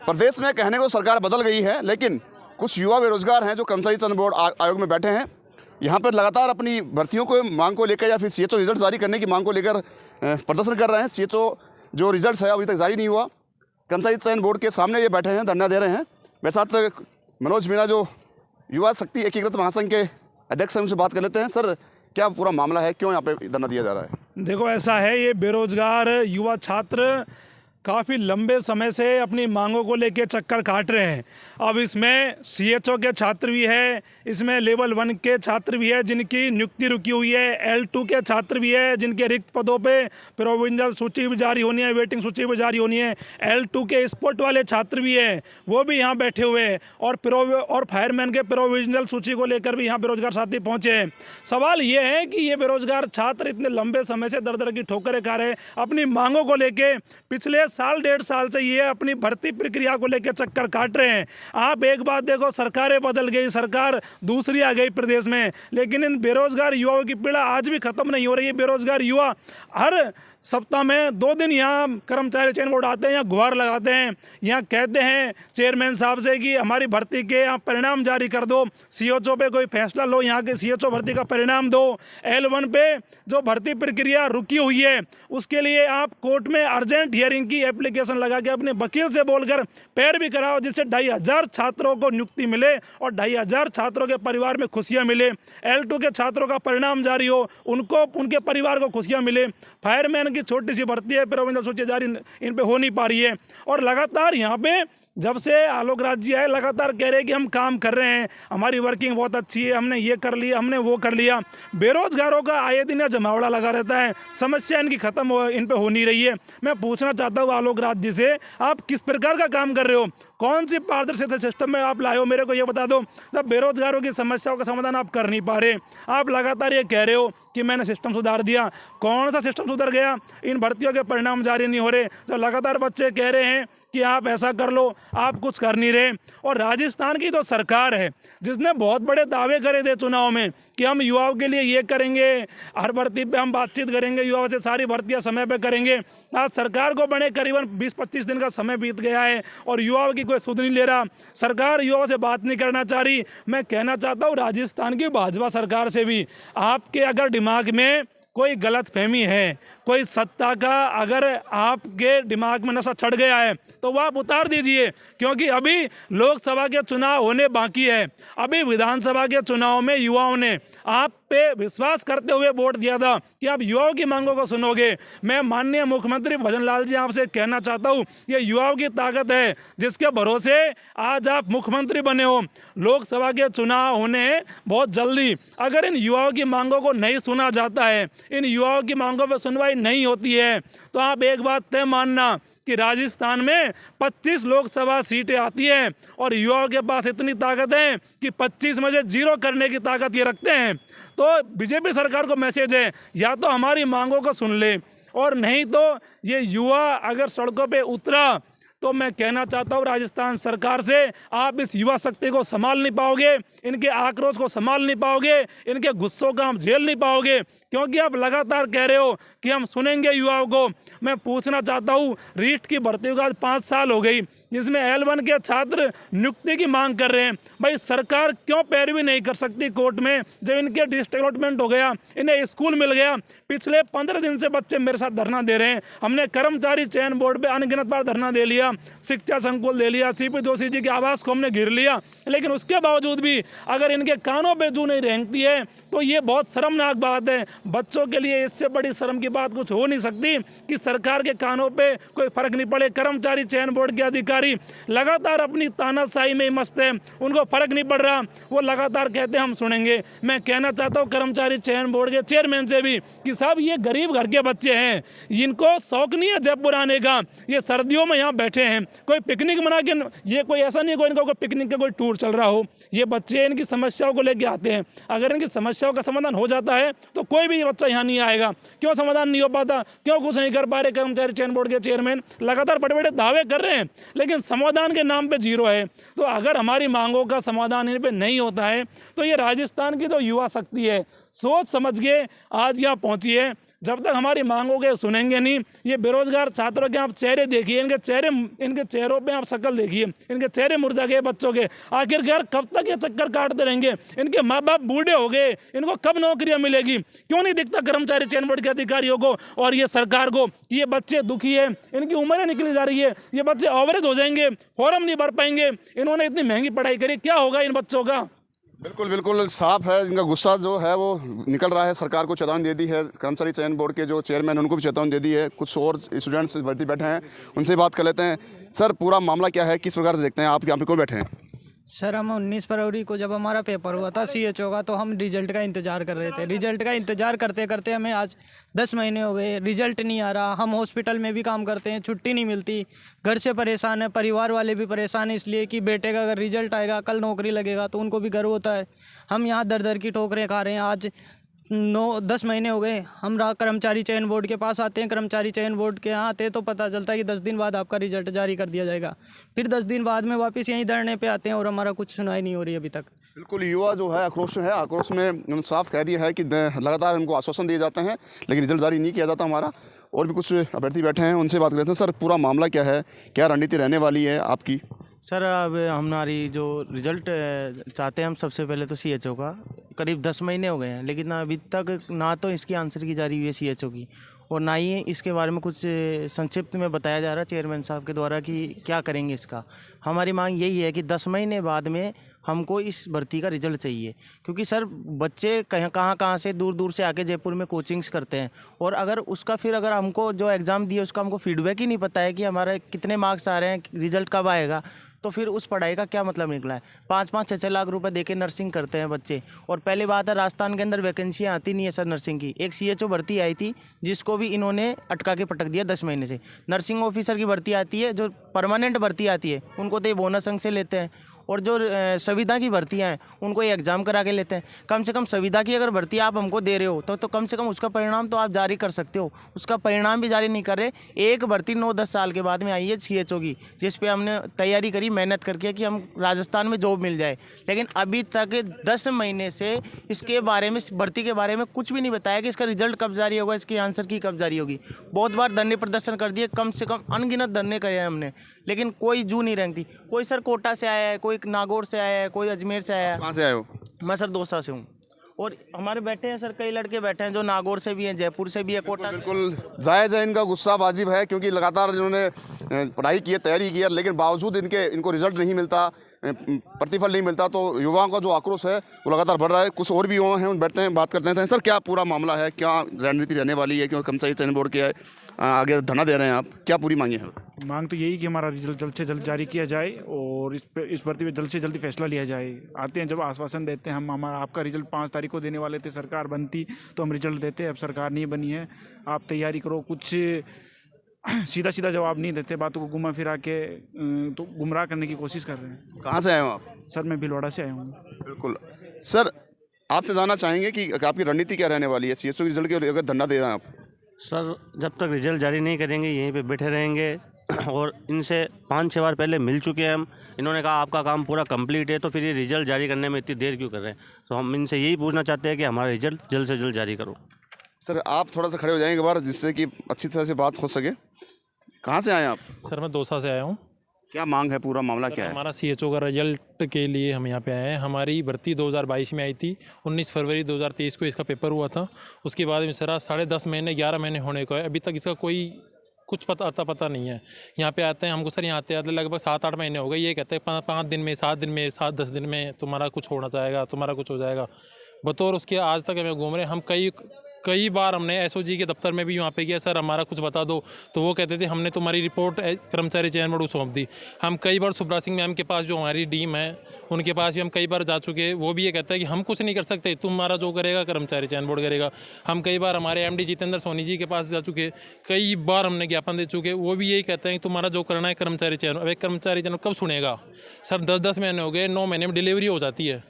प्रदेश में कहने को सरकार बदल गई है, लेकिन कुछ युवा बेरोजगार हैं जो कर्मचारी चयन बोर्ड आयोग में बैठे हैं। यहाँ पर लगातार अपनी भर्तियों को मांग को लेकर या फिर सीएचओ रिजल्ट जारी करने की मांग को लेकर प्रदर्शन कर रहे हैं। सीएचओ जो रिजल्ट है अभी तक जारी नहीं हुआ। कर्मचारी चयन बोर्ड के सामने ये बैठे हैं, धरना दे रहे हैं। मेरे साथ मनोज मीणा जो युवा शक्ति एकीकृत महासंघ के अध्यक्ष हैं, उनसे बात कर लेते हैं। सर, क्या पूरा मामला है, क्यों यहाँ पे धरना दिया जा रहा है? देखो, ऐसा है, ये बेरोजगार युवा छात्र काफ़ी लंबे समय से अपनी मांगों को लेके चक्कर काट रहे हैं। अब इसमें सीएचओ के छात्र भी है, इसमें लेवल 1 के छात्र भी है जिनकी नियुक्ति रुकी हुई है, L2 के छात्र भी है जिनके रिक्त पदों पे प्रोविजनल सूची भी जारी होनी है, वेटिंग सूची भी जारी होनी है, L2 के स्पोर्ट वाले छात्र भी है, वो भी यहाँ बैठे हुए हैं, और फायरमैन के प्रोविजनल सूची को लेकर भी यहाँ बेरोजगार साथी पहुँचे हैं। सवाल ये है कि ये बेरोजगार छात्र इतने लंबे समय से दर दर की ठोकरें खा रहे हैं अपनी मांगों को लेके। पिछले साल 1.5 साल से ये अपनी भर्ती प्रक्रिया को लेकर चक्कर काट रहे हैं। आप एक बात देखो, सरकारें बदल गई, सरकार दूसरी आ गई प्रदेश में, लेकिन इन बेरोजगार युवाओं की पीड़ा आज भी खत्म नहीं हो रही है। बेरोजगार युवा हर सप्ताह में 2 दिन यहाँ कर्मचारी चयन बोर्ड आते हैं, यहाँ गुहार लगाते हैं, यहाँ कहते हैं चेयरमैन साहब से कि हमारी भर्ती के आप परिणाम जारी कर दो, सीएचओ पे कोई फैसला लो, यहाँ के सीएचओ भर्ती का परिणाम दो, L1 पे जो भर्ती प्रक्रिया रुकी हुई है उसके लिए आप कोर्ट में अर्जेंट हियरिंग की एप्लीकेशन लगा के अपने वकील से बोलकर पैर भी कराओ, जिससे 2,500 छात्रों को नियुक्ति मिले और 2,500 छात्रों के परिवार में खुशियाँ मिले। L2 के छात्रों का परिणाम जारी हो, उनको उनके परिवार को खुशियाँ मिले। फायरमैन की छोटी सी भर्ती है, प्रोविजनल सूची जारी इन पे हो नहीं पा रही है। और लगातार यहाँ पे जब से आलोक राज जी आए लगातार कह रहे हैं कि हम काम कर रहे हैं, हमारी वर्किंग बहुत अच्छी है, हमने ये कर लिया, हमने वो कर लिया। बेरोजगारों का आए दिन जमावड़ा लगा रहता है, समस्या इनकी खत्म इन पे हो नहीं रही है। मैं पूछना चाहता हूँ आलोक राज जी से, आप किस प्रकार का काम कर रहे हो, कौन सी पारदर्शिता सिस्टम में आप लाए हो, मेरे को ये बता दो। सब बेरोजगारों की समस्याओं का समाधान आप कर नहीं पा रहे, आप लगातार ये कह रहे हो कि मैंने सिस्टम सुधार दिया। कौन सा सिस्टम सुधर गया? इन भर्तियों के परिणाम जारी नहीं हो रहे, तो लगातार बच्चे कह रहे हैं कि आप ऐसा कर लो, आप कुछ कर नहीं रहे। और राजस्थान की तो सरकार है जिसने बहुत बड़े दावे करे थे चुनाव में कि हम युवाओं के लिए ये करेंगे, हर भर्ती पे हम बातचीत करेंगे, युवाओं से सारी भर्तियां समय पे करेंगे। आज सरकार को बने करीबन 20-25 दिन का समय बीत गया है और युवाओं की कोई सुध नहीं ले रहा, सरकार युवाओं से बात नहीं करना चाह रही। मैं कहना चाहता हूँ राजस्थान की भाजपा सरकार से भी, आपके अगर दिमाग में कोई गलत फहमी है, कोई सत्ता का अगर आपके दिमाग में नशा चढ़ गया है तो वह आप उतार दीजिए, क्योंकि अभी लोकसभा के चुनाव होने बाकी है। अभी विधानसभा के चुनाव में युवाओं ने आप पे विश्वास करते हुए वोट दिया था कि आप युवाओं की मांगों को सुनोगे। मैं माननीय मुख्यमंत्री भजन लाल जी आपसे कहना चाहता हूँ, ये युवाओं की ताकत है जिसके भरोसे आज आप मुख्यमंत्री बने हो। लोकसभा के चुनाव होने बहुत जल्दी, अगर इन युवाओं की मांगों को नहीं सुना जाता है, इन युवाओं की मांगों पर सुनवाई नहीं होती है, तो आप एक बात तय मानना कि राजस्थान में 25 लोकसभा सीटें आती हैं और युवाओं के पास इतनी ताकत है कि 25 में से 0 करने की ताकत ये रखते हैं। तो बीजेपी सरकार को मैसेज है, या तो हमारी मांगों को सुन ले, और नहीं तो ये युवा अगर सड़कों पे उतरा तो मैं कहना चाहता हूँ राजस्थान सरकार से, आप इस युवा शक्ति को संभाल नहीं पाओगे, इनके आक्रोश को संभाल नहीं पाओगे, इनके गुस्सों का हम झेल नहीं पाओगे, क्योंकि आप लगातार कह रहे हो कि हम सुनेंगे युवाओं को। मैं पूछना चाहता हूँ, रीट की भर्ती को आज 5 साल हो गई, जिसमें L1 के छात्र नियुक्ति की मांग कर रहे हैं। भाई सरकार क्यों पैरवी नहीं कर सकती कोर्ट में? जब इनके डिस्ट्रिक्ट अलॉटमेंट हो गया, इन्हें स्कूल मिल गया, पिछले 15 दिन से बच्चे मेरे साथ धरना दे रहे हैं। हमने कर्मचारी चयन बोर्ड पे अनगिनत बार धरना दे लिया, शिक्षा संकुल दे लिया, CP जोशी जी के आवास को हमने घेर लिया, लेकिन उसके बावजूद भी अगर इनके कानों पे जू नहीं रेंगती है तो ये बहुत शर्मनाक बात है। बच्चों के लिए इससे बड़ी शर्म की बात कुछ हो नहीं सकती कि सरकार के कानों पे कोई फर्क नहीं पड़े। कर्मचारी चयन बोर्ड के अधिकारी अधिकारी लगातार अपनी तानाशाही में मस्त है, उनको फर्क नहीं पड़ रहा, वो लगातार कहते हैं हम सुनेंगे। मैं कहना चाहता हूँ कर्मचारी चयन बोर्ड के चेयरमैन से भी कि साहब ये गरीब घर के बच्चे हैं, इनको शौक नहीं है जयपुर आने का, ये सर्दियों में यहाँ बैठे हैं, कोई पिकनिक मना के, ये कोई ऐसा नहीं कोई इनका कोई पिकनिक का कोई टूर चल रहा हो, ये बच्चे इनकी समस्याओं को लेके आते हैं। अगर इनकी समस्याओं का समाधान हो जाता है तो कोई भी बच्चा यहाँ नहीं आएगा। क्यों समाधान नहीं हो पाता, क्यों कुछ नहीं कर पा रहे कर्मचारी चयन बोर्ड के चेयरमैन? लगातार बड़े बड़े दावे कर रहे हैं लेकिन समाधान के नाम पे जीरो है। तो अगर हमारी मांगों का समाधान इन पे नहीं होता है तो ये राजस्थान की जो युवा शक्ति है सोच समझ के आज यहाँ पहुंची है। जब तक हमारी मांगों के सुनेंगे नहीं, ये बेरोजगार छात्रों के आप चेहरे देखिए, इनके चेहरों पे आप शक्ल देखिए, इनके चेहरे मुरझा गए बच्चों के। आखिरकार कब तक ये चक्कर काटते रहेंगे? इनके माँ बाप बूढ़े हो गए, इनको कब नौकरियां मिलेगी? क्यों नहीं दिखता कर्मचारी चयन बोर्ड के अधिकारियों को और ये सरकार को कि ये बच्चे दुखी है, इनकी उम्रें निकली जा रही है, ये बच्चे ओवरेज हो जाएंगे, फॉर्म नहीं भर पाएंगे, इन्होंने इतनी महंगी पढ़ाई करी, क्या होगा इन बच्चों का? बिल्कुल बिल्कुल साफ है, इनका गुस्सा जो है वो निकल रहा है। सरकार को चेतावनी दे दी है, कर्मचारी चयन बोर्ड के जो चेयरमैन उनको भी चेतावनी दे दी है। कुछ और स्टूडेंट्स भर्ती बैठे हैं, उनसे बात कर लेते हैं। सर पूरा मामला क्या है, किस प्रकार से देखते हैं आप, यहाँ पे क्यों बैठे हैं? सर हम 19 फरवरी को जब हमारा पेपर हुआ था CHO का, तो हम रिजल्ट का इंतज़ार कर रहे थे। रिजल्ट का इंतज़ार करते करते हमें आज 10 महीने हो गए, रिजल्ट नहीं आ रहा। हम हॉस्पिटल में भी काम करते हैं, छुट्टी नहीं मिलती, घर से परेशान है, परिवार वाले भी परेशान हैं, इसलिए कि बेटे का अगर रिजल्ट आएगा, कल नौकरी लगेगा तो उनको भी गर्व होता है। हम यहाँ दर दर की ठोकरें खा रहे हैं। आज 9-10 महीने हो गए, हम कर्मचारी चयन बोर्ड के पास आते हैं, कर्मचारी चयन बोर्ड के यहाँ आते हैं तो पता चलता है कि 10 दिन बाद आपका रिजल्ट जारी कर दिया जाएगा। फिर 10 दिन बाद में वापस यहीं धरने पे आते हैं और हमारा कुछ सुनाई नहीं हो रही अभी तक। बिल्कुल युवा जो है आक्रोश है, आक्रोश में उन्होंने साफ कह दिया है कि लगातार उनको आश्वासन दिए जाते हैं लेकिन रिजल्ट जारी नहीं किया जाता हमारा। और भी कुछ अभ्यर्थी बैठे हैं, उनसे बात करते हैं। सर पूरा मामला क्या है, क्या रणनीति रहने वाली है आपकी? सर अब हमारी जो रिज़ल्ट चाहते हैं हम सबसे पहले तो CHO का, करीब 10 महीने हो गए हैं लेकिन अभी तक ना तो इसकी आंसर की जारी हुई है CHO की, और ना ही इसके बारे में कुछ संक्षिप्त में बताया जा रहा है चेयरमैन साहब के द्वारा कि क्या करेंगे इसका। हमारी मांग यही है कि 10 महीने बाद में हमको इस भर्ती का रिजल्ट चाहिए, क्योंकि सर बच्चे कहाँ से दूर दूर से आके जयपुर में कोचिंग्स करते हैं, और अगर उसका फिर अगर हमको जो एग्ज़ाम दिए उसका हमको फीडबैक ही नहीं पता है कि हमारे कितने मार्क्स आ रहे हैं, रिजल्ट कब आएगा, तो फिर उस पढ़ाई का क्या मतलब निकला है। 5-5, 6-6 लाख रुपए देके नर्सिंग करते हैं बच्चे, और पहली बात है राजस्थान के अंदर वैकेंसियाँ आती नहीं है सर नर्सिंग की। एक CHO भर्ती आई थी जिसको भी इन्होंने अटका के पटक दिया 10 महीने से। नर्सिंग ऑफिसर की भर्ती आती है, जो परमानेंट भर्ती आती है उनको तो ये बोनस अंक से लेते हैं, और जो संविदा की भर्तियाँ हैं उनको ये एग्ज़ाम करा के लेते हैं। कम से कम संविदा की अगर भर्ती आप हमको दे रहे हो तो कम से कम उसका परिणाम तो आप जारी कर सकते हो, उसका परिणाम भी जारी नहीं कर रहे। एक भर्ती 9-10 साल के बाद में आई है CHO की, जिस पे हमने तैयारी करी मेहनत करके कि हम राजस्थान में जॉब मिल जाए, लेकिन अभी तक 10 महीने से इसके बारे में, भर्ती के बारे में कुछ भी नहीं बताया कि इसका रिजल्ट कब जारी होगा, इसकी आंसर की कब जारी होगी। बहुत बार धरने प्रदर्शन कर दिए, कम से कम अनगिनत धरने करे हैं हमने, लेकिन कोई जू नहीं रेंगती। कोई सर कोटा से आया है, कोई नागौर से आया है, कोई अजमेर से आया है। कहाँ से आए हो? मैं सर दौसा से हूँ, और हमारे बैठे हैं सर कई लड़के बैठे हैं जो नागौर से भी हैं, जयपुर से भी है, कोटा से। बिल्कुल जायज़ है, इनका गुस्सा वाजिब है क्योंकि लगातार इन्होंने पढ़ाई की है, तैयारी की है, लेकिन बावजूद इनको रिजल्ट नहीं मिलता, प्रतिफल नहीं मिलता, तो युवाओं का जो आक्रोश है वो लगातार बढ़ रहा है। कुछ और भी युवा हैं, उन बैठते हैं, बात करते हैं। सर क्या पूरा मामला है, क्या रणनीति रहने वाली है, क्योंकि कर्मचारी चयन बोर्ड के आगे धरना दे रहे हैं आप, क्या पूरी मांगे हैं? मांग तो यही कि हमारा रिजल्ट जल्द से जल्द जारी किया जाए और इस भर्ती पे जल्द से जल्द फैसला लिया जाए। आते हैं जब आश्वासन देते हैं हम, हमारा आपका रिजल्ट 5 तारीख को देने वाले थे, सरकार बनती तो हम रिजल्ट देते, अब सरकार नहीं बनी है, आप तैयारी करो। कुछ सीधा सीधा जवाब नहीं देते, बातों को घुमा फिरा के तो गुमराह करने की कोशिश कर रहे हैं। कहाँ से आए हो आप? सर मैं भिलवाड़ा से आया हूँ। बिल्कुल सर, आपसे जानना चाहेंगे कि आपकी रणनीति क्या रहने वाली है? CHO के रिजल्ट के लेकर धरना दे रहे हैं आप? सर जब तक रिजल्ट जारी नहीं करेंगे यहीं पे बैठे रहेंगे, और इनसे 5-6 बार पहले मिल चुके हैं हम। इन्होंने कहा आपका काम पूरा कंप्लीट है, तो फिर ये रिजल्ट जारी करने में इतनी देर क्यों कर रहे हैं? तो हम इनसे यही पूछना चाहते हैं कि हमारा रिजल्ट जल्द से जल्द जारी करो। सर आप थोड़ा सा खड़े हो जाएंगे एक बार, जिससे कि अच्छी तरह से बात हो सके। कहाँ से आए आप? सर मैं दौसा से आया हूँ। क्या मांग है, पूरा मामला क्या है? हमारा CHO का रिजल्ट के लिए हम यहाँ पे आए हैं। हमारी भर्ती 2022 में आई थी, 19 फरवरी 2023 को इसका पेपर हुआ था। उसके बाद में सर 10.5 महीने 11 महीने होने को है, अभी तक इसका कोई कुछ पता नहीं है। यहाँ पे आते हैं हमको सर, यहाँ आते लगभग 7-8 महीने हो गए, ये कहते हैं 5 दिन में, 7 दिन में, 7-10 दिन में तुम्हारा कुछ होना जाएगा, तुम्हारा कुछ हो जाएगा। बतौर उसके आज तक हमें घूम रहे हैं। हम कई बार हमने एसओजी के दफ्तर में भी वहाँ पे किया, सर हमारा कुछ बता दो, तो वो कहते थे हमने तुम्हारी रिपोर्ट कर्मचारी चयन बोर्ड को सौंप दी। हम कई बार सुब्रा सिंह मैम के पास, जो हमारी डीम है, उनके पास भी हम कई बार जा चुके, वो भी ये कहता है कि हम कुछ नहीं कर सकते, तुम्हारा जो करेगा कर्मचारी चयन बोर्ड करेगा। हम कई बार हमारे एमडी जितेंद्र सोनी जी के पास जा चुके, कई बार हमने ज्ञापन दे चुके, वो भी यही कहते हैं कि तुम्हारा जो करना है कर्मचारी चयन। अब एक कर्मचारी चयन कब सुनेगा सर? 10-10 महीने हो गए, 9 महीने में डिलीवरी हो जाती है।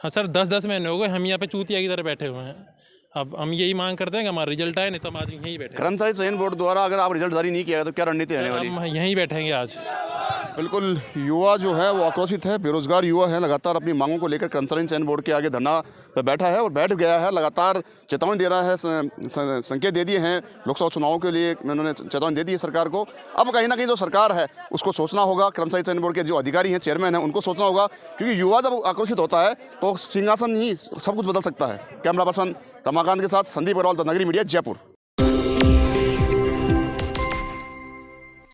हाँ सर, 10-10 महीने हो गए, हम यहाँ पे चूतिया की तरह बैठे हुए हैं। अब हम यही मांग करते हैं कि हमारा रिजल्ट आए, नहीं तो हम आज यहीं बैठे। कर्मचारी चयन बोर्ड द्वारा अगर आप रिजल्ट जारी नहीं किया तो क्या रणनीति रहने वाली? हम यहीं बैठेंगे आज। बिल्कुल, युवा जो है वो आक्रोशित है, बेरोजगार युवा है, लगातार अपनी मांगों को लेकर कर्मचारी चयन बोर्ड के आगे धरना पर बैठा है और बैठ गया है। लगातार चेतावनी दे रहा है, संकेत दे दिए हैं लोकसभा चुनाव के लिए, उन्होंने चेतावनी दे दी है सरकार को। अब कहीं ना कहीं जो सरकार है उसको सोचना होगा, कर्मचारी चयन बोर्ड के जो अधिकारी हैं, चेयरमैन हैं, उनको सोचना होगा, क्योंकि युवा जब आक्रोशित होता है तो सिंहासन ही सब कुछ बदल सकता है। कैमरा पर्सन रमाकांत के साथ संदीप अग्रवाल, द नगरी मीडिया, जयपुर।